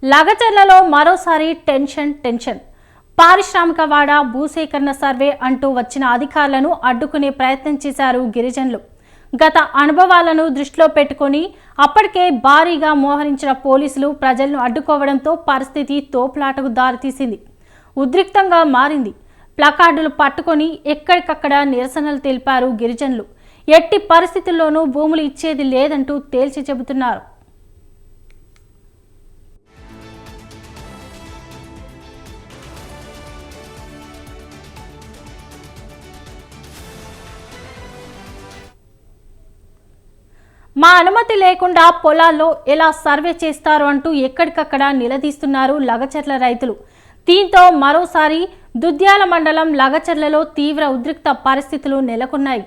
లగచర్లలో మరోసారి టెన్షన్ పారిశ్రామికవాడ భూసేకరణ సర్వే అంటూ వచ్చిన అధికారులను అడ్డుకునే ప్రయత్నం చేశారు గిరిజనులు. గత అనుభవాలను దృష్టిలో పెట్టుకొని అప్పటికే భారీగా మోహరించిన పోలీసులు ప్రజలను అడ్డుకోవడంతో పరిస్థితి తోపులాటకు దారితీసింది. ఉద్రిక్తంగా మారింది. ప్లకార్డులు పట్టుకొని ఎక్కడికక్కడ నిరసనలు తెలిపారు గిరిజనులు. ఎట్టి పరిస్థితుల్లోనూ భూములు ఇచ్చేది లేదంటూ తేల్చి చెబుతున్నారు. మా అనుమతి లేకుండా పొలాల్లో ఎలా సర్వే చేస్తారు అంటూ ఎక్కడికక్కడ నిలదీస్తున్నారు లగచర్ల రైతులు. దీంతో మరోసారి దుద్యాల మండలం లగచర్లలో తీవ్ర ఉద్రిక్త పరిస్థితులు నెలకొన్నాయి.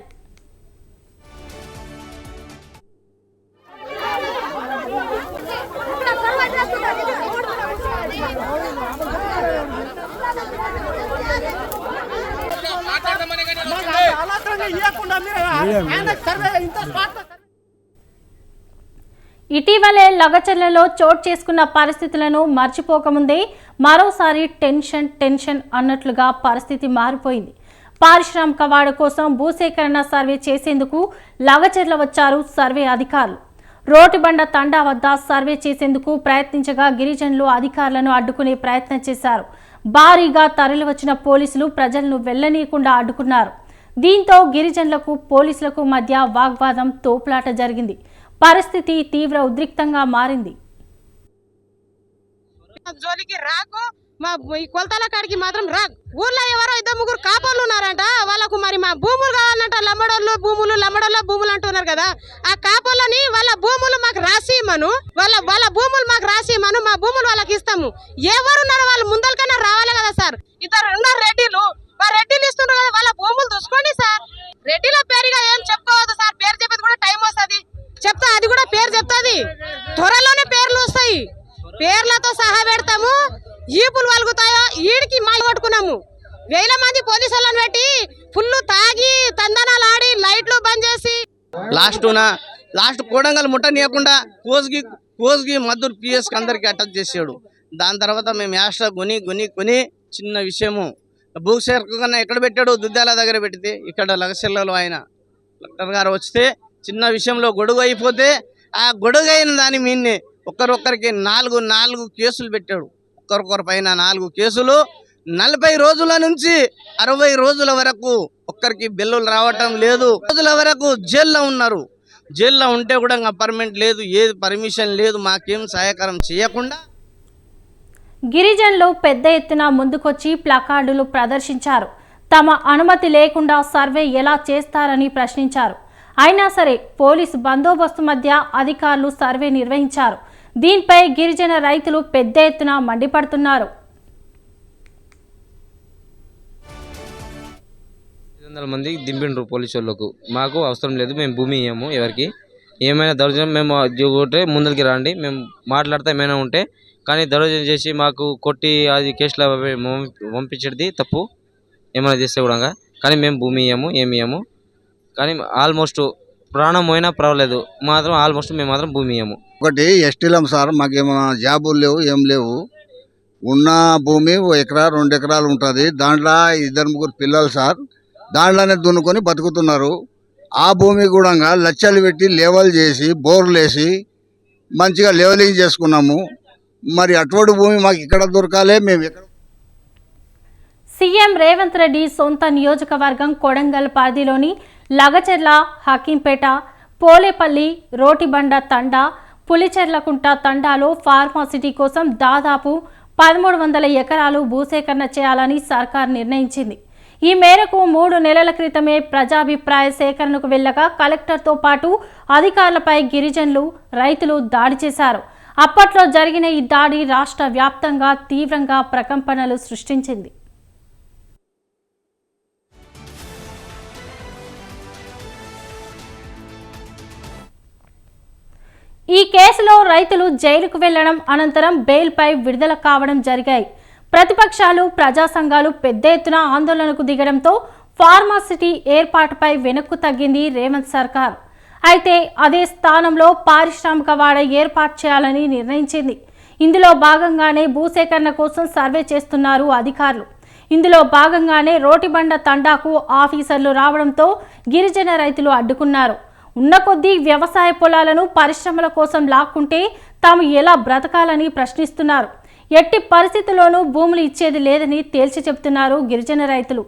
ఇటీవలే లగచర్లలో చోటు చేసుకున్న పరిస్థితులను మర్చిపోకముందే మరోసారి టెన్షన్ అన్నట్లుగా పరిస్థితి మారిపోయింది. పారిశ్రామిక వాడ కోసం భూసేకరణ సర్వే చేసేందుకు లగచర్ల వచ్చారు సర్వే అధికారులు. రోటిబండ తండా వద్ద సర్వే చేసేందుకు ప్రయత్నించగా గిరిజనులు అధికారులను అడ్డుకునే ప్రయత్నం చేశారు. భారీగా తరలివచ్చిన పోలీసులు ప్రజలను వెళ్లనీయకుండా అడ్డుకున్నారు. దీంతో గిరిజనులకు పోలీసులకు మధ్య వాగ్వాదం తోపులాట జరిగింది. పరిస్థితి తీవ్ర ఉద్రిక్తంగా మారింది. జోలికి రాకు, మా ఈ కొలతల కాడికి మాత్రం రాకు. ఊర్లో ఎవరో ఇద్దరు ముగ్గురు కాపర్లు ఉన్నారంట, వాళ్ళకు మరి మా భూములు కావాలంట. లమ్మడోళ్ళు భూములు అంటున్నారు కదా, ఆ కాపర్లని వాళ్ళ భూములు మాకు రాసి ఇమ్మను, వాళ్ళ భూములు మాకు రాసి ఇమ్మను, మా భూములు వాళ్ళకి ఇస్తాము. ఎవరున్నారో వాళ్ళు ముందలకన్నా రావాలి కదా సార్. ఇద్దరు ఉన్నారు రెడ్డిలు, రెడ్డిలు ఇస్తున్నారు కదా, వాళ్ళ భూములు చూసుకోండి సార్. రెడ్డిల పేరుగా ఏం చెప్పుకోవద్దు సార్, పేరు చెప్పేది కూడా టైం వస్తుంది. చెప్తా, అది కూడా పేరు చెప్తుంది, త్వరలోనే పేర్లు వస్తాయి. పేర్లతో సహా పెడతాము. ఈపులు వలుగుతాయో ఈడికి మా కొట్టుకున్నాము. వేల మంది పోలీసులను పెట్టి ఫుల్ తాగి తందనాలు ఆడి లైట్లు బంద్ చేసి లాస్ట్ కోడంగల్ ముట్టనీయకుండా కోజ్కి మద్దూరు పిఎస్కి అందరికి అటాచ్ చేసాడు. దాని తర్వాత మేము యాస్ట్రా కొని చిన్న విషయము భూసేకరణ ఎక్కడ పెట్టాడు, దుద్దాల దగ్గర పెడితే ఇక్కడ లగచర్లలో ఆయన కలెక్టర్ గారు వస్తే చిన్న విషయంలో గొడుగు అయిపోతే ఆ గొడుగు అయిన దాని మీదనే ఒక్కరొక్కరికి నాలుగు కేసులు పెట్టాడు. ఒక్కరొక్కరి పైన 4 కేసులు. 40 రోజుల నుంచి 60 రోజుల వరకు ఒక్కరికి బిల్లులు రావటం లేదు. రోజుల వరకు జైల్లో ఉన్నారు. జైల్లో ఉంటే కూడా అపార్ట్మెంట్ లేదు, ఏది పర్మిషన్ లేదు, మాకేం సహాయకరం చేయకుండా. గిరిజనులు పెద్ద ఎత్తున ముందుకొచ్చి ప్లకార్డులు ప్రదర్శించారు. తమ అనుమతి లేకుండా సర్వే ఎలా చేస్తారని ప్రశ్నించారు. అయినా సరే పోలీసు బందోబస్తు మధ్య అధికారులు సర్వే నిర్వహించారు. దీనిపై గిరిజన రైతులు పెద్ద ఎత్తున మండిపడుతున్నారు. 500 మంది దింపిండ్రు పోలీసు వాళ్ళకు. మాకు అవసరం లేదు, మేము భూమి ఇయ్యము. ఎవరికి ఏమైనా దౌర్జన్యం మేము ఒకటే ముందరికి రండి, మేము మాట్లాడితే ఏమైనా ఉంటే. కానీ దౌర్జన్యం చేసి మాకు కొట్టి అది కేసులో పంపించేది తప్పు. ఏమైనా చేస్తే కూడా కానీ మేము భూమి ఇయ్యము, ఏమి ఇయ్యము. కానీ ఆల్మోస్ట్ ప్రాణం పోయినా పర్వాలేదు, మాత్రం ఆల్మోస్ట్ మేము మాత్రం భూమి ఇయ్యము. ఒకటి ఎస్టీలం సార్, మాకేమైనా జాబులు లేవు, ఏం లేవు. ఉన్న భూమి 1 ఎకరా 2 ఎకరాలు ఉంటుంది. దాంట్లో 2-3 పిల్లలు సార్ దాంట్లోనే దున్నుకొని బతుకుతున్నారు. ఆ భూమి కూడా లక్షలు పెట్టి లెవెల్ చేసి బోర్లు వేసి మంచిగా లెవెలింగ్ చేసుకున్నాము. మరి అటువంటి భూమి మాకు ఇక్కడ దొరకాలి. మేము ఎక్కడ సీఎం రేవంత్ రెడ్డి సొంత నియోజకవర్గం కొడంగల్ పరిధిలోని లగచర్ల, హకీంపేట, పోలేపల్లి, రోటిబండ తండా, పులిచెర్లకుంట తండాలో ఫార్మాసిటీ కోసం దాదాపు 1300 ఎకరాలు భూసేకరణ చేయాలని సర్కార్ నిర్ణయించింది. ఈ మేరకు 3 నెలల క్రితమే ప్రజాభిప్రాయ సేకరణకు వెళ్ళగా కలెక్టర్తో పాటు అధికారులపై గిరిజనులు, రైతులు దాడి చేశారు. అప్పట్లో జరిగిన ఈ దాడి రాష్ట్ర వ్యాప్తంగా తీవ్రంగా ప్రకంపనలు సృష్టించింది. ఈ కేసులో రైతులు జైలుకు వెళ్లడం, అనంతరం బెయిల్పై విడుదల కావడం జరిగాయి. ప్రతిపక్షాలు, ప్రజా సంఘాలు పెద్ద ఎత్తున ఆందోళనకు దిగడంతో ఫార్మాసిటీ ఏర్పాటుపై వెనక్కు తగ్గింది రేవంత్ సర్కార్. అయితే అదే స్థానంలో పారిశ్రామిక వాడ ఏర్పాటు చేయాలని నిర్ణయించింది. ఇందులో భాగంగానే భూసేకరణ కోసం సర్వే చేస్తున్నారు అధికారులు. ఇందులో భాగంగానే రోటిబండ తండాకు ఆఫీసర్లు రావడంతో గిరిజన రైతులు అడ్డుకున్నారు. ఉన్న కొద్దీ వ్యవసాయ పొలాలను పరిశ్రమల కోసం లాక్కుంటే తాము ఎలా బ్రతకాలని ప్రశ్నిస్తున్నారు. ఎట్టి పరిస్థితుల్లోనూ భూములు ఇచ్చేది లేదని తేల్చి చెబుతున్నారు గిరిజన రైతులు.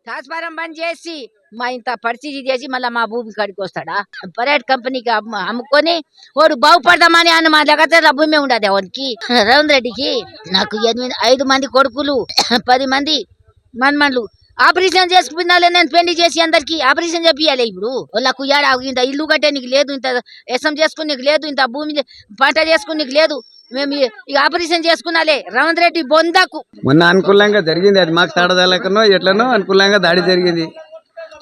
ట్రాన్స్ఫారం బంద్ చేసి మా ఇంత పరిస్థితి చేసి మళ్ళీ మా భూమి కాడికి వస్తాడా? ప్రైవేట్ కంపెనీకి అమ్ముకొని వాడు బాగుపడదామని అని మా దగ్గర భూమి ఉండదు అవనికి. రేవంత్ రెడ్డికి నాకు 5 మంది కొడుకులు 10 మంది మన్మన్లు ఆపరేషన్ చేసుకున్నాలే. నేను పెళ్లి చేసి అందరికి ఆపరేషన్ చెప్పియాలి. ఇప్పుడు వాళ్ళకు ఇంత ఇల్లు కట్టే నీకు లేదు, ఇంత ఎసం చేసుకునేకి లేదు, ఇంత భూమి పంట చేసుకునేకి లేదు. మేము ఇక ఆపరేషన్ చేసుకున్నాలే రేవంత్ రెడ్డి బొందకు. మొన్న అనుకూలంగా జరిగింది, అది మాకు తడదలకనో ఎట్లనో అనుకూలంగా దాడి జరిగింది.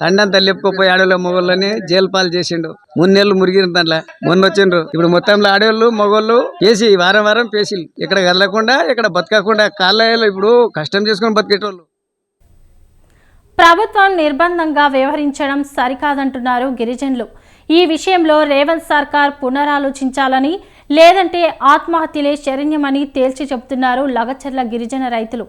తండంతా లేపుకోపోయి ఆడవాళ్ళ మొగోళ్ళని జైలు పాలు చేసిండు. 3 నెలలు మురిగిన దాంట్లో మొన్న వచ్చిండ్రు. ఇప్పుడు మొత్తంలో ఆడవాళ్ళు మొగోళ్ళు పేసి వారం పేసిలు ఇక్కడ కదలకుండా ఇక్కడ బతకకుండా కాళ్ళలో ఇప్పుడు కష్టం చేసుకుని బతికేటోళ్ళు. ప్రభుత్వం నిర్బంధంగా వ్యవహరించడం సరికాదంటున్నారు గిరిజనులు. ఈ విషయంలో రేవంత్ సర్కార్ పునరాలోచించాలని, లేదంటే ఆత్మహత్యలే శరణ్యమని తేల్చి చెబుతున్నారు లగచర్ల గిరిజన రైతులు.